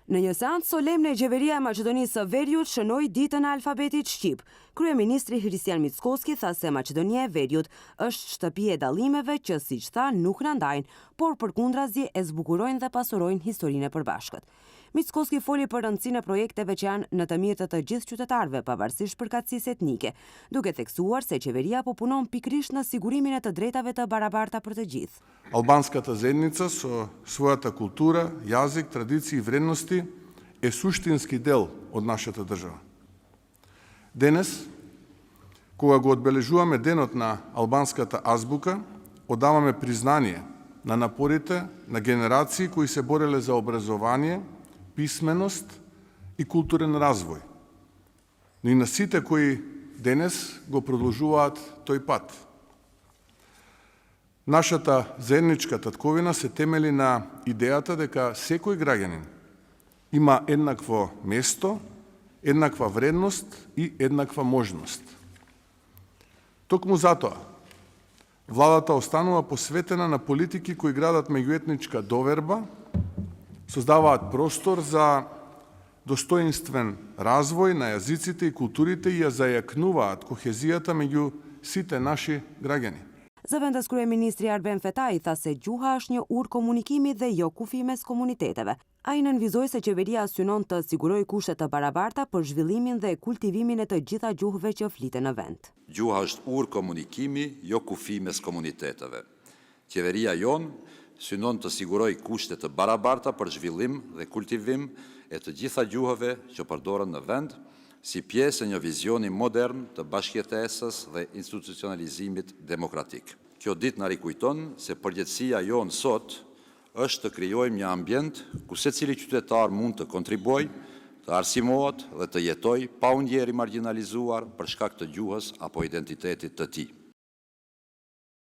Në një seancë solemne, Qeveria e Maqedonisë së Veriut shënoi ditën e alfabetit shqip. Kryeministri Hristijan Mickoski tha se Maqedonia e Veriut është shtëpi e dallimeve që, siç tha, nuk na ndajnë, por përkundrazi e zbukurojnë dhe pasurojnë historinë e përbashkët. Mickoski foli për rëndësinë e projekteve që janë në të mirë të gjithë qytetarëve, pavarësisht përkatësisë etnike, duke theksuar se qeveria po punon pikërisht në sigurimin e të drejtave të barabarta për të gjithë. Albanskата заедница со својата култура, јазик, традиции и вредности е суштински дел од нашата држава. Денес, кога го одбележуваме денот на албанската азбука, одаваме признание на напорите на генерации кои се бореле за образование, писменост и културен развој, но и на сите кои денес го продолжуваат тој пат. Нашата заедничка татковина се темели на идејата дека секој граѓанин има еднакво место, еднаква вредност и еднаква можност. Токму затоа, владата останува посветена на политики кои градат меѓуетничка доверба, создаваат простор за достоинствен развој на јазиците и културите и ја зајакнуваат кохезијата меѓу сите наши граѓани. Zëvendës kryeministri Arben Fetaj tha se gjuha është një urë komunikimi dhe jo kufi mes komuniteteve. Ai nënvizoi se qeveria synon të sigurojë kushte të barabarta për zhvillimin dhe kultivimin e të gjitha gjuhëve që fliten në vend. Gjuha është urë komunikimi, jo kufi mes komuniteteve. Qeveria jon synon të sigurojë kushte të barabarta për zhvillim dhe kultivim e të gjitha gjuhëve që përdoren në vend, si pjesë e një vizioni modern të bashkëjetesës dhe institucionalizimit demokratik. Kjo ditë na rikujton se përgjegjësia jonë sot është të krijojmë një ambient ku secili qytetar mund të kontribuojë, të arsimohet dhe të jetojë pa u ndjerë marginalizuar për shkak të gjuhës apo identitetit të tij.